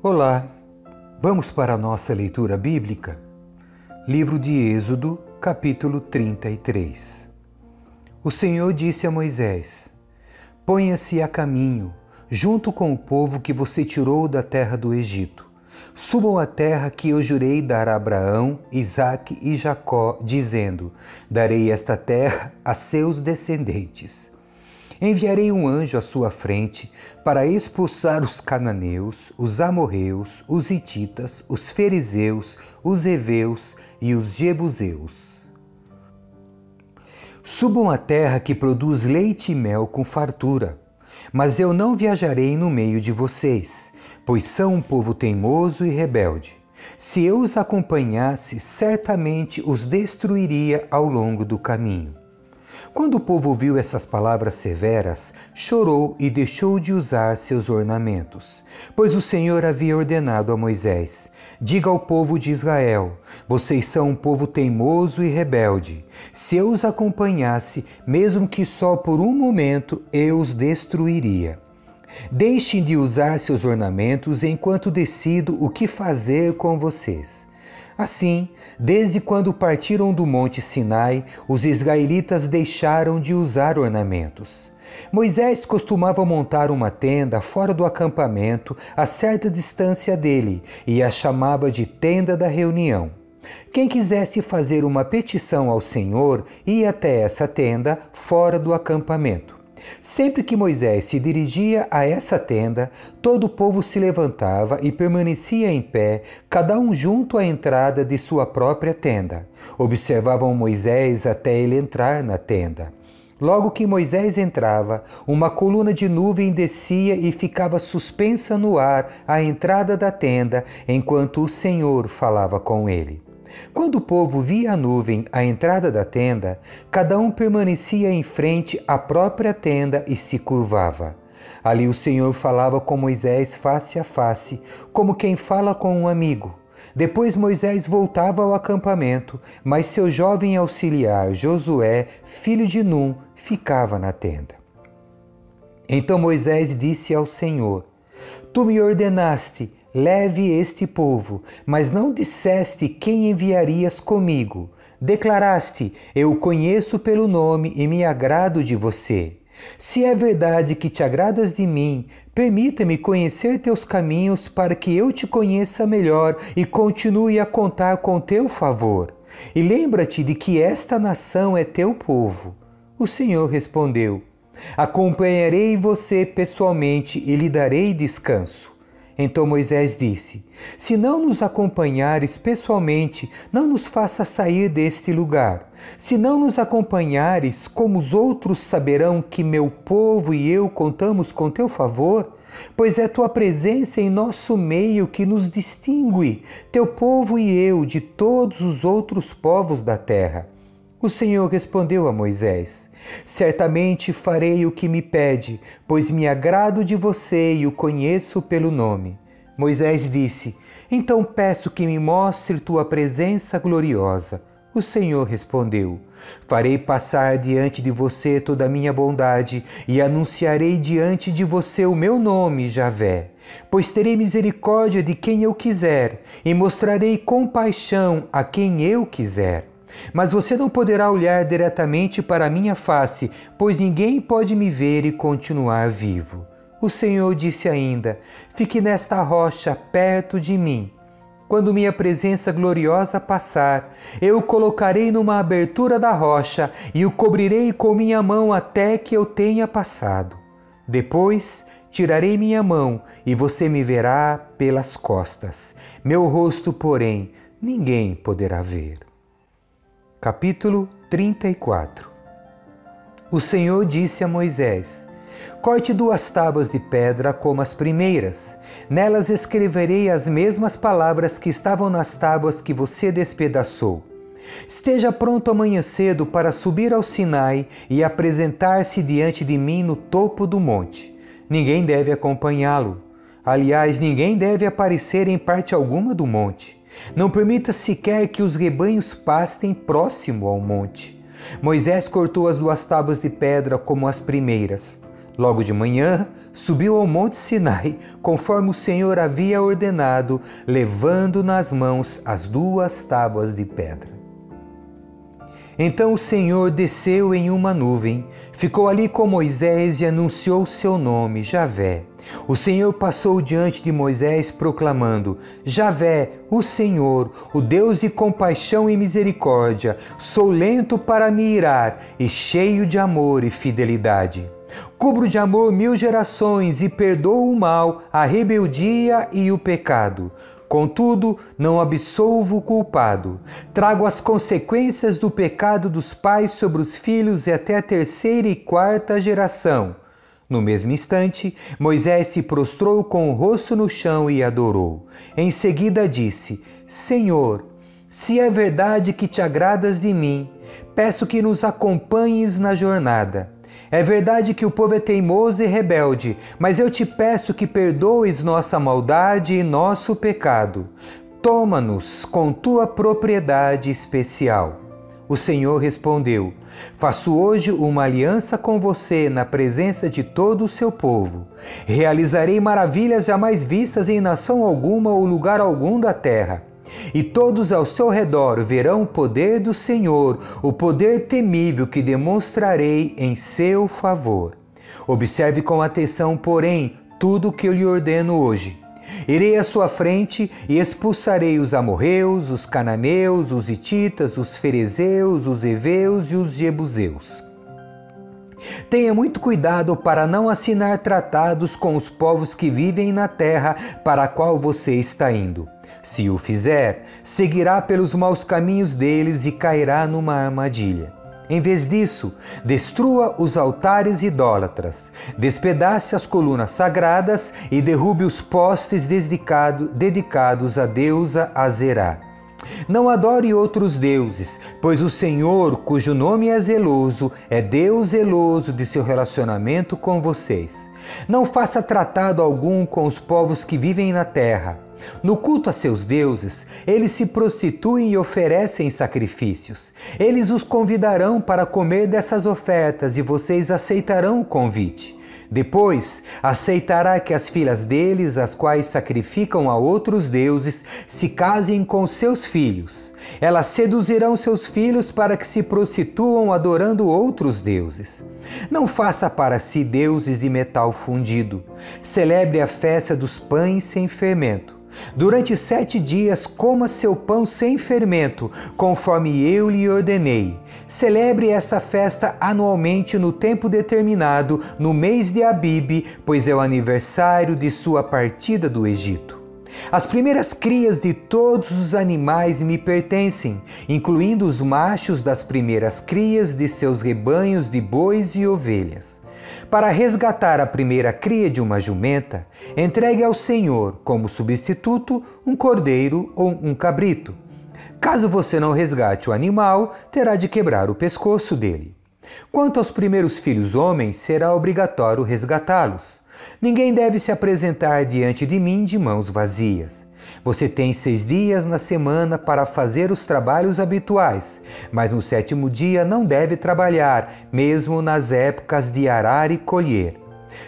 Olá, vamos para a nossa leitura bíblica? Livro de Êxodo, capítulo 33. O Senhor disse a Moisés: Ponha-se a caminho, junto com o povo que você tirou da terra do Egito. Subam à terra que eu jurei dar a Abraão, Isaque e Jacó, dizendo: Darei esta terra a seus descendentes. Enviarei um anjo à sua frente para expulsar os cananeus, os amorreus, os hititas, os ferizeus, os heveus e os jebuseus. Subam à terra que produz leite e mel com fartura, mas eu não viajarei no meio de vocês, pois são um povo teimoso e rebelde. Se eu os acompanhasse, certamente os destruiria ao longo do caminho. Quando o povo ouviu essas palavras severas, chorou e deixou de usar seus ornamentos, pois o Senhor havia ordenado a Moisés: Diga ao povo de Israel: Vocês são um povo teimoso e rebelde. Se eu os acompanhasse, mesmo que só por um momento, eu os destruiria. Deixem de usar seus ornamentos enquanto decido o que fazer com vocês. Assim, desde quando partiram do Monte Sinai, os israelitas deixaram de usar ornamentos. Moisés costumava montar uma tenda fora do acampamento, a certa distância dele, e a chamava de tenda da reunião. Quem quisesse fazer uma petição ao Senhor ia até essa tenda fora do acampamento. Sempre que Moisés se dirigia a essa tenda, todo o povo se levantava e permanecia em pé, cada um junto à entrada de sua própria tenda. Observavam Moisés até ele entrar na tenda. Logo que Moisés entrava, uma coluna de nuvem descia e ficava suspensa no ar à entrada da tenda, enquanto o Senhor falava com ele. Quando o povo via a nuvem à entrada da tenda, cada um permanecia em frente à própria tenda e se curvava. Ali o Senhor falava com Moisés face a face, como quem fala com um amigo. Depois Moisés voltava ao acampamento, mas seu jovem auxiliar, Josué, filho de Num, ficava na tenda. Então Moisés disse ao Senhor: Tu me ordenaste: Leve este povo, mas não disseste quem enviarias comigo. Declaraste: Eu o conheço pelo nome e me agrado de você. Se é verdade que te agradas de mim, permita-me conhecer teus caminhos para que eu te conheça melhor e continue a contar com teu favor. E lembra-te de que esta nação é teu povo. O Senhor respondeu: Acompanharei você pessoalmente e lhe darei descanso. Então Moisés disse: Se não nos acompanhares pessoalmente, não nos faça sair deste lugar. Se não nos acompanhares, como os outros saberão que meu povo e eu contamos com teu favor? Pois é tua presença em nosso meio que nos distingue, teu povo e eu, de todos os outros povos da terra. O Senhor respondeu a Moisés: Certamente farei o que me pede, pois me agrado de você e o conheço pelo nome. Moisés disse: Então peço que me mostre tua presença gloriosa. O Senhor respondeu: Farei passar diante de você toda a minha bondade e anunciarei diante de você o meu nome, Javé. Pois terei misericórdia de quem eu quiser e mostrarei compaixão a quem eu quiser. Mas você não poderá olhar diretamente para a minha face, pois ninguém pode me ver e continuar vivo. O Senhor disse ainda: Fique nesta rocha perto de mim. Quando minha presença gloriosa passar, eu o colocarei numa abertura da rocha e o cobrirei com minha mão até que eu tenha passado. Depois tirarei minha mão e você me verá pelas costas. Meu rosto, porém, ninguém poderá ver. Capítulo 34. O Senhor disse a Moisés: Corte 2 tábuas de pedra como as primeiras. Nelas escreverei as mesmas palavras que estavam nas tábuas que você despedaçou. Esteja pronto amanhã cedo para subir ao Sinai e apresentar-se diante de mim no topo do monte. Ninguém deve acompanhá-lo. Aliás, ninguém deve aparecer em parte alguma do monte. Não permita sequer que os rebanhos pastem próximo ao monte. Moisés cortou as 2 tábuas de pedra como as primeiras. Logo de manhã, subiu ao monte Sinai, conforme o Senhor havia ordenado, levando nas mãos as 2 tábuas de pedra. Então o Senhor desceu em uma nuvem, ficou ali com Moisés e anunciou seu nome, Javé. O Senhor passou diante de Moisés proclamando: Javé, o Senhor, o Deus de compaixão e misericórdia, sou lento para me irar e cheio de amor e fidelidade. Cubro de amor 1000 gerações e perdoo o mal, a rebeldia e o pecado. Contudo, não absolvo o culpado. Trago as consequências do pecado dos pais sobre os filhos e até a 3ª e 4ª geração. No mesmo instante, Moisés se prostrou com o rosto no chão e adorou. Em seguida disse: Senhor, se é verdade que te agradas de mim, peço que nos acompanhes na jornada. É verdade que o povo é teimoso e rebelde, mas eu te peço que perdoes nossa maldade e nosso pecado. Toma-nos com tua propriedade especial. O Senhor respondeu: Faço hoje uma aliança com você na presença de todo o seu povo. Realizarei maravilhas jamais vistas em nação alguma ou lugar algum da terra. E todos ao seu redor verão o poder do Senhor, o poder temível que demonstrarei em seu favor. Observe com atenção, porém, tudo o que eu lhe ordeno hoje. Irei à sua frente e expulsarei os amorreus, os cananeus, os hititas, os ferezeus, os heveus e os jebuseus. Tenha muito cuidado para não assinar tratados com os povos que vivem na terra para a qual você está indo. Se o fizer, seguirá pelos maus caminhos deles e cairá numa armadilha. Em vez disso, destrua os altares idólatras, despedace as colunas sagradas e derrube os postes dedicados à deusa Azerá. Não adore outros deuses, pois o Senhor, cujo nome é zeloso, é Deus zeloso de seu relacionamento com vocês. Não faça tratado algum com os povos que vivem na terra. No culto a seus deuses, eles se prostituem e oferecem sacrifícios. Eles os convidarão para comer dessas ofertas e vocês aceitarão o convite. Depois, aceitará que as filhas deles, as quais sacrificam a outros deuses, se casem com seus filhos. Elas seduzirão seus filhos para que se prostituam adorando outros deuses. Não faça para si deuses de metal fundido. Celebre a festa dos pães sem fermento. Durante 7 dias coma seu pão sem fermento, conforme eu lhe ordenei. Celebre esta festa anualmente no tempo determinado, no mês de Abibe, pois é o aniversário de sua partida do Egito. As primeiras crias de todos os animais me pertencem, incluindo os machos das primeiras crias de seus rebanhos de bois e ovelhas. Para resgatar a primeira cria de uma jumenta, entregue ao Senhor, como substituto, um cordeiro ou um cabrito. Caso você não resgate o animal, terá de quebrar o pescoço dele. Quanto aos primeiros filhos homens, será obrigatório resgatá-los. Ninguém deve se apresentar diante de mim de mãos vazias. Você tem 6 dias na semana para fazer os trabalhos habituais, mas no 7º dia não deve trabalhar, mesmo nas épocas de arar e colher.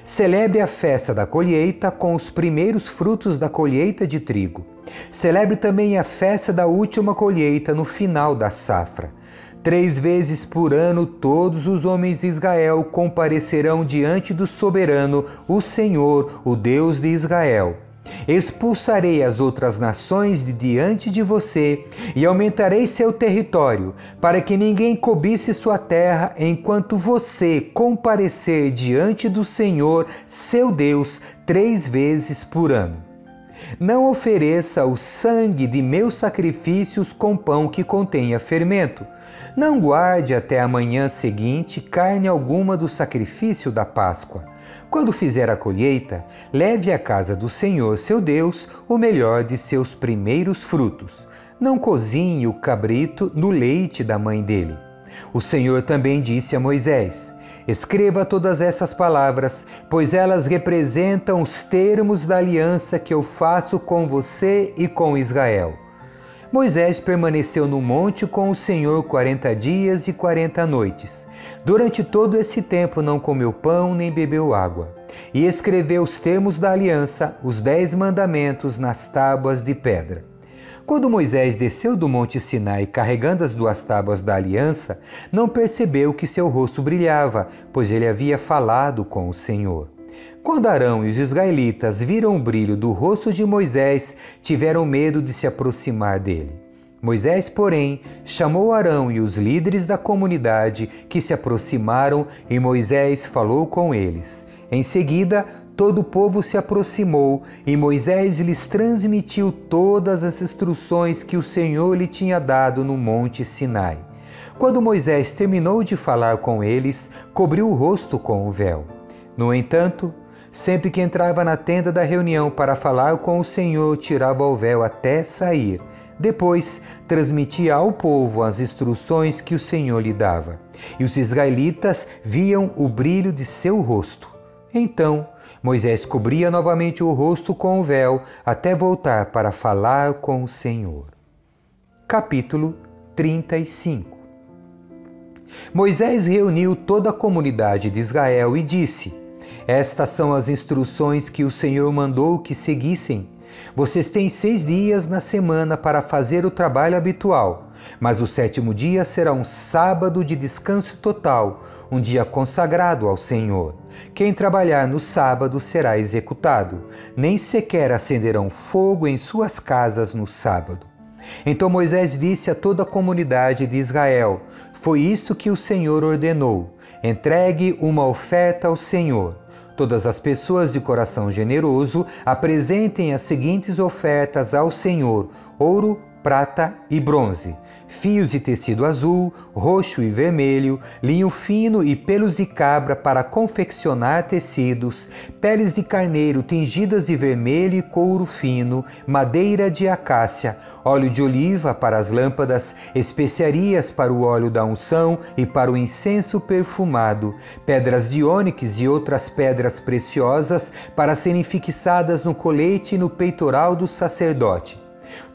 Celebre a festa da colheita com os primeiros frutos da colheita de trigo. Celebre também a festa da última colheita no final da safra. 3 vezes por ano todos os homens de Israel comparecerão diante do soberano, o Senhor, o Deus de Israel. Expulsarei as outras nações de diante de você e aumentarei seu território, para que ninguém cobice sua terra enquanto você comparecer diante do Senhor, seu Deus, 3 vezes por ano. Não ofereça o sangue de meus sacrifícios com pão que contenha fermento. Não guarde até a manhã seguinte carne alguma do sacrifício da Páscoa. Quando fizer a colheita, leve à casa do Senhor, seu Deus, o melhor de seus primeiros frutos. Não cozinhe o cabrito no leite da mãe dele. O Senhor também disse a Moisés: escreva todas essas palavras, pois elas representam os termos da aliança que eu faço com você e com Israel. Moisés permaneceu no monte com o Senhor 40 dias e 40 noites. Durante todo esse tempo não comeu pão nem bebeu água. E escreveu os termos da aliança, os 10 mandamentos, nas tábuas de pedra. Quando Moisés desceu do monte Sinai carregando as 2 tábuas da aliança, não percebeu que seu rosto brilhava, pois ele havia falado com o Senhor. Quando Arão e os israelitas viram o brilho do rosto de Moisés, tiveram medo de se aproximar dele. Moisés, porém, chamou Arão e os líderes da comunidade, que se aproximaram, e Moisés falou com eles. Em seguida, todo o povo se aproximou, e Moisés lhes transmitiu todas as instruções que o Senhor lhe tinha dado no monte Sinai. Quando Moisés terminou de falar com eles, cobriu o rosto com o véu. No entanto, sempre que entrava na tenda da reunião para falar com o Senhor, tirava o véu até sair. Depois, transmitia ao povo as instruções que o Senhor lhe dava. E os israelitas viam o brilho de seu rosto. Então, Moisés cobria novamente o rosto com o véu, até voltar para falar com o Senhor. Capítulo 35. Moisés reuniu toda a comunidade de Israel e disse: Estas são as instruções que o Senhor mandou que seguissem. Vocês têm 6 dias na semana para fazer o trabalho habitual, mas o 7º dia será um sábado de descanso total, um dia consagrado ao Senhor. Quem trabalhar no sábado será executado. Nem sequer acenderão fogo em suas casas no sábado. Então Moisés disse a toda a comunidade de Israel: Foi isto que o Senhor ordenou. Entregue uma oferta ao Senhor. Todas as pessoas de coração generoso apresentem as seguintes ofertas ao Senhor: ouro, prata e bronze, fios de tecido azul, roxo e vermelho, linho fino e pelos de cabra para confeccionar tecidos, peles de carneiro tingidas de vermelho e couro fino, madeira de acácia, óleo de oliva para as lâmpadas, especiarias para o óleo da unção e para o incenso perfumado, pedras de ônix e outras pedras preciosas para serem fixadas no colete e no peitoral do sacerdote.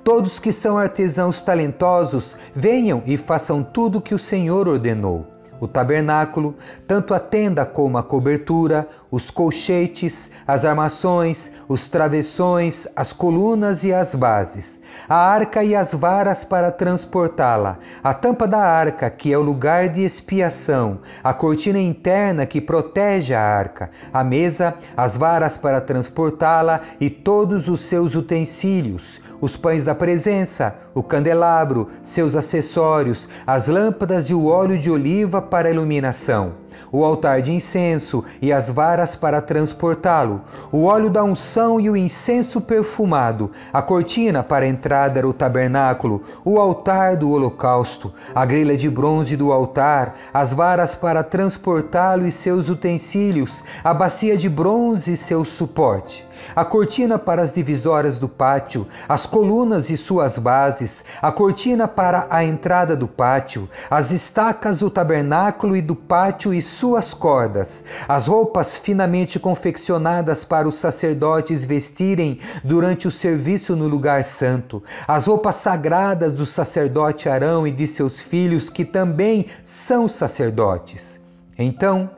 Todos que são artesãos talentosos, venham e façam tudo o que o Senhor ordenou. O tabernáculo, tanto a tenda como a cobertura, os colchetes, as armações, os travessões, as colunas e as bases, a arca e as varas para transportá-la, a tampa da arca, que é o lugar de expiação, a cortina interna que protege a arca, a mesa, as varas para transportá-la e todos os seus utensílios, os pães da presença, o candelabro, seus acessórios, as lâmpadas e o óleo de oliva para iluminação, o altar de incenso e as varas para transportá-lo, o óleo da unção e o incenso perfumado, a cortina para a entrada do tabernáculo, o altar do holocausto, a grelha de bronze do altar, as varas para transportá-lo e seus utensílios, a bacia de bronze e seu suporte, a cortina para as divisórias do pátio, as colunas e suas bases, a cortina para a entrada do pátio, as estacas do tabernáculo e do pátio e suas cordas, as roupas finamente confeccionadas para os sacerdotes vestirem durante o serviço no lugar santo, as roupas sagradas do sacerdote Arão e de seus filhos, que também são sacerdotes. Então,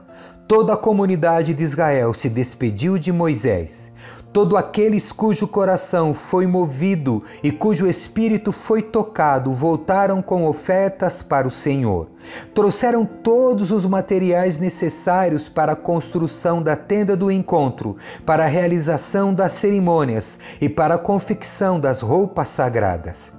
toda a comunidade de Israel se despediu de Moisés. Todos aqueles cujo coração foi movido e cujo espírito foi tocado voltaram com ofertas para o Senhor. Trouxeram todos os materiais necessários para a construção da tenda do encontro, para a realização das cerimônias e para a confecção das roupas sagradas.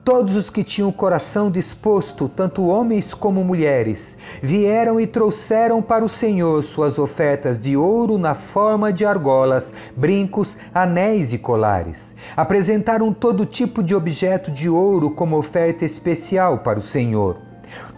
Todos os que tinham o coração disposto, tanto homens como mulheres, vieram e trouxeram para o Senhor suas ofertas de ouro na forma de argolas, brincos, anéis e colares. Apresentaram todo tipo de objeto de ouro como oferta especial para o Senhor.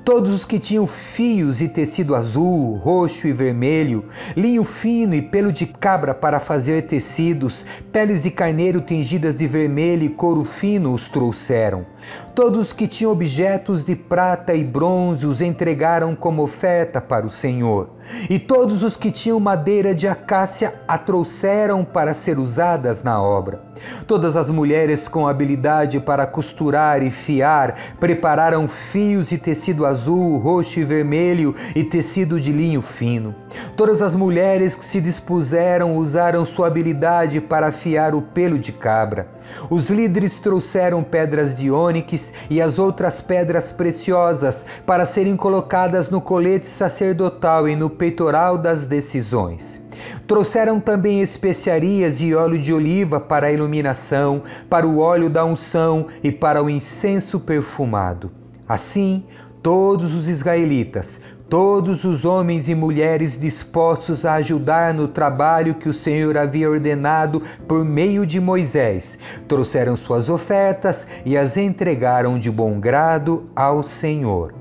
Todos os que tinham fios e tecido azul, roxo e vermelho, linho fino e pelo de cabra para fazer tecidos, peles de carneiro tingidas de vermelho e couro fino os trouxeram. Todos os que tinham objetos de prata e bronze os entregaram como oferta para o Senhor. E todos os que tinham madeira de acácia a trouxeram para ser usadas na obra. Todas as mulheres com habilidade para costurar e fiar prepararam fios de tecido azul, roxo e vermelho e tecido de linho fino. Todas as mulheres que se dispuseram usaram sua habilidade para afiar o pelo de cabra. Os líderes trouxeram pedras de ônix e as outras pedras preciosas para serem colocadas no colete sacerdotal e no peitoral das decisões. Trouxeram também especiarias e óleo de oliva para a iluminação, para o óleo da unção e para o incenso perfumado. Assim, todos os israelitas, todos os homens e mulheres dispostos a ajudar no trabalho que o Senhor havia ordenado por meio de Moisés, trouxeram suas ofertas e as entregaram de bom grado ao Senhor.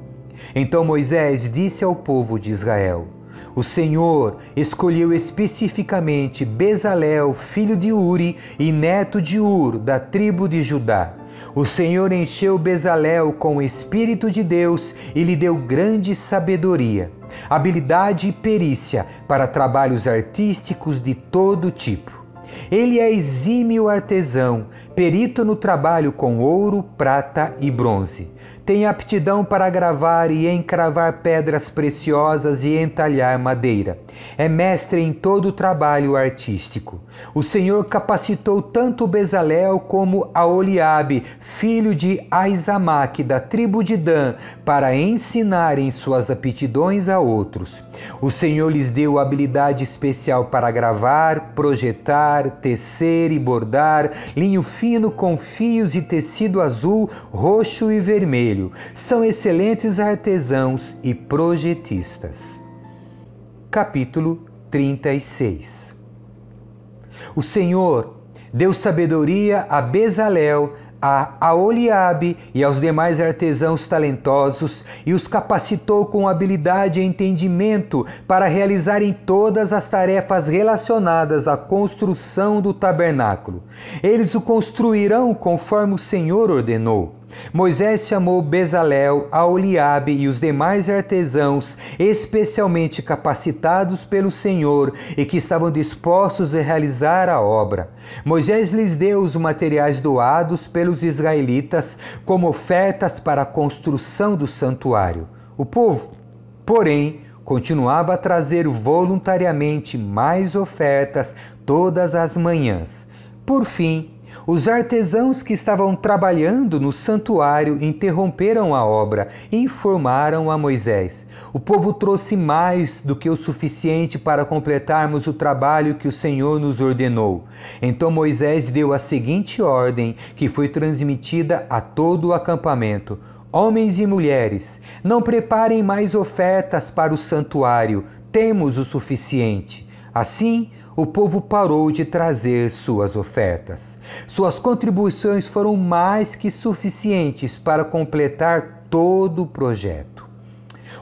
Então Moisés disse ao povo de Israel: o Senhor escolheu especificamente Bezalel, filho de Uri e neto de Ur, da tribo de Judá. O Senhor encheu Bezalel com o Espírito de Deus e lhe deu grande sabedoria, habilidade e perícia para trabalhos artísticos de todo tipo. Ele é exímio artesão, perito no trabalho com ouro, prata e bronze. Tem aptidão para gravar e encravar pedras preciosas e entalhar madeira. É mestre em todo o trabalho artístico. O Senhor capacitou tanto Bezalel como Aholiabe, filho de Aizamaque, da tribo de Dan, para ensinarem suas aptidões a outros. O Senhor lhes deu habilidade especial para gravar, projetar, tecer e bordar, linho fino com fios e tecido azul, roxo e vermelho. São excelentes artesãos e projetistas. Capítulo 36. O Senhor deu sabedoria a Bezalel, a Aholiabe e aos demais artesãos talentosos e os capacitou com habilidade e entendimento para realizarem todas as tarefas relacionadas à construção do tabernáculo. Eles o construirão conforme o Senhor ordenou. Moisés chamou Bezalel, Aholiabe e os demais artesãos especialmente capacitados pelo Senhor e que estavam dispostos a realizar a obra. Moisés lhes deu os materiais doados pelos israelitas como ofertas para a construção do santuário. O povo, porém, continuava a trazer voluntariamente mais ofertas todas as manhãs. Por fim, os artesãos que estavam trabalhando no santuário interromperam a obra e informaram a Moisés: o povo trouxe mais do que o suficiente para completarmos o trabalho que o Senhor nos ordenou. Então Moisés deu a seguinte ordem, que foi transmitida a todo o acampamento: homens e mulheres, não preparem mais ofertas para o santuário, temos o suficiente. Assim, o povo parou de trazer suas ofertas. Suas contribuições foram mais que suficientes para completar todo o projeto.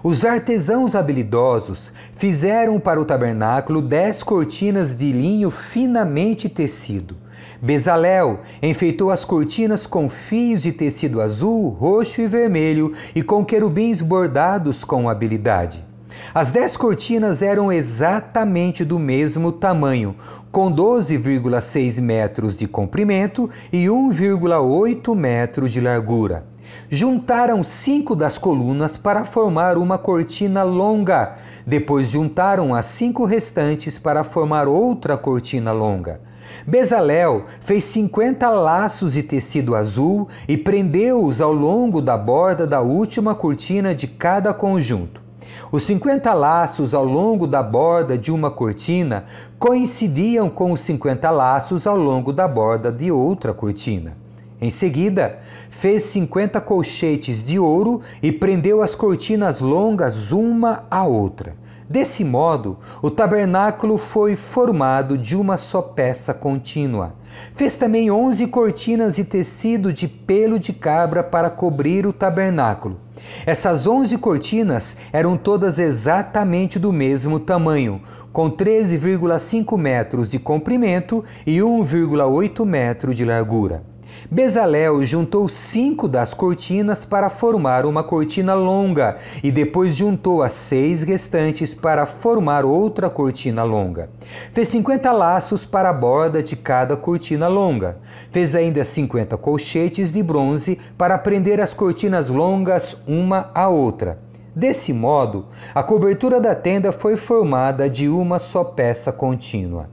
Os artesãos habilidosos fizeram para o tabernáculo 10 cortinas de linho finamente tecido. Bezalel enfeitou as cortinas com fios de tecido azul, roxo e vermelho e com querubins bordados com habilidade. As 10 cortinas eram exatamente do mesmo tamanho, com 12,6 metros de comprimento e 1,8 metro de largura. Juntaram 5 das colunas para formar uma cortina longa. Depois juntaram as 5 restantes para formar outra cortina longa. Bezalel fez 50 laços de tecido azul e prendeu-os ao longo da borda da última cortina de cada conjunto. Os 50 laços ao longo da borda de uma cortina coincidiam com os 50 laços ao longo da borda de outra cortina. Em seguida, fez 50 colchetes de ouro e prendeu as cortinas longas uma à outra. Desse modo, o tabernáculo foi formado de uma só peça contínua. Fez também 11 cortinas de tecido de pelo de cabra para cobrir o tabernáculo. Essas 11 cortinas eram todas exatamente do mesmo tamanho, com 13,5 metros de comprimento e 1,8 metro de largura. Bezalel juntou 5 das cortinas para formar uma cortina longa e depois juntou as 6 restantes para formar outra cortina longa. Fez 50 laços para a borda de cada cortina longa. Fez ainda 50 colchetes de bronze para prender as cortinas longas uma à outra. Desse modo, a cobertura da tenda foi formada de uma só peça contínua.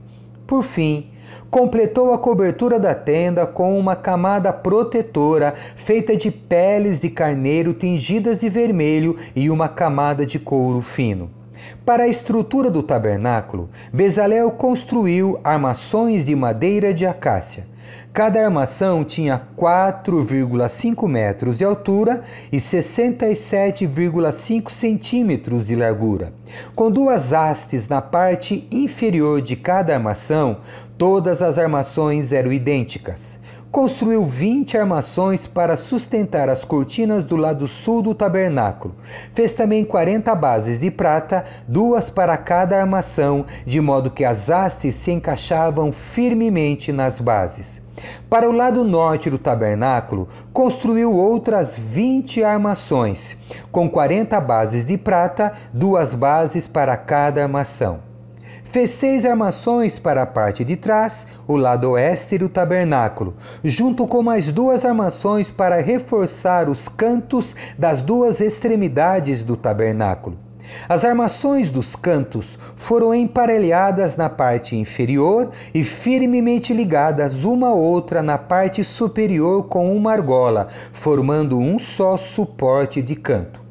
Por fim, completou a cobertura da tenda com uma camada protetora feita de peles de carneiro tingidas de vermelho e uma camada de couro fino. Para a estrutura do tabernáculo, Bezalel construiu armações de madeira de acácia. Cada armação tinha 4,5 metros de altura e 67,5 centímetros de largura. Com 2 hastes na parte inferior de cada armação, todas as armações eram idênticas. Construiu 20 armações para sustentar as cortinas do lado sul do tabernáculo. Fez também 40 bases de prata, 2 para cada armação, de modo que as hastes se encaixavam firmemente nas bases. Para o lado norte do tabernáculo, construiu outras 20 armações, com 40 bases de prata, 2 bases para cada armação. Fez 6 armações para a parte de trás, o lado oeste do tabernáculo, junto com mais 2 armações para reforçar os cantos das 2 extremidades do tabernáculo. As armações dos cantos foram emparelhadas na parte inferior e firmemente ligadas uma à outra na parte superior com uma argola, formando um só suporte de canto.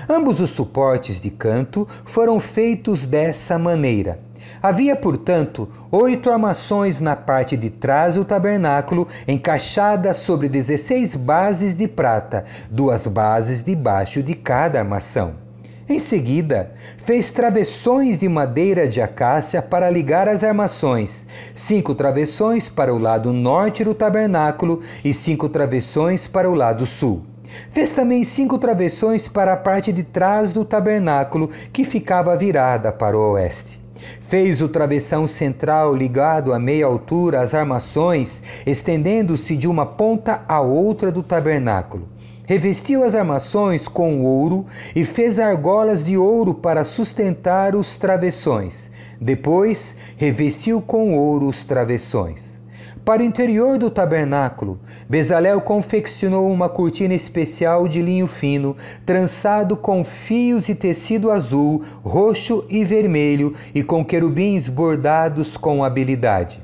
Ambos os suportes de canto foram feitos dessa maneira. Havia, portanto, 8 armações na parte de trás do tabernáculo, encaixadas sobre 16 bases de prata, 2 bases debaixo de cada armação. Em seguida, fez travessões de madeira de acácia para ligar as armações, 5 travessões para o lado norte do tabernáculo e 5 travessões para o lado sul. Fez também 5 travessões para a parte de trás do tabernáculo, que ficava virada para o oeste. Fez o travessão central ligado a meia altura às armações, estendendo-se de uma ponta à outra do tabernáculo. Revestiu as armações com ouro e fez argolas de ouro para sustentar os travessões. Depois, revestiu com ouro os travessões. Para o interior do tabernáculo, Bezalel confeccionou uma cortina especial de linho fino, trançado com fios de tecido azul, roxo e vermelho e com querubins bordados com habilidade.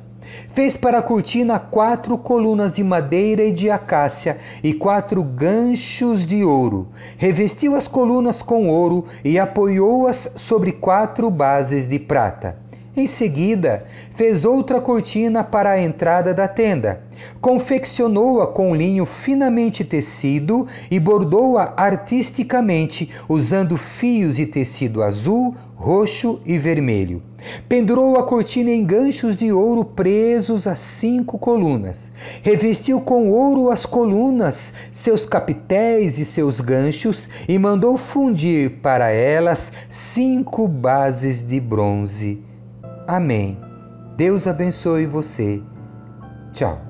Fez para a cortina 4 colunas de madeira e de acácia e 4 ganchos de ouro. Revestiu as colunas com ouro e apoiou-as sobre 4 bases de prata. Em seguida, fez outra cortina para a entrada da tenda. Confeccionou-a com linho finamente tecido e bordou-a artisticamente, usando fios de tecido azul, roxo e vermelho. Pendurou a cortina em ganchos de ouro presos a 5 colunas. Revestiu com ouro as colunas, seus capitéis e seus ganchos e mandou fundir para elas 5 bases de bronze. Amém. Deus abençoe você. Tchau.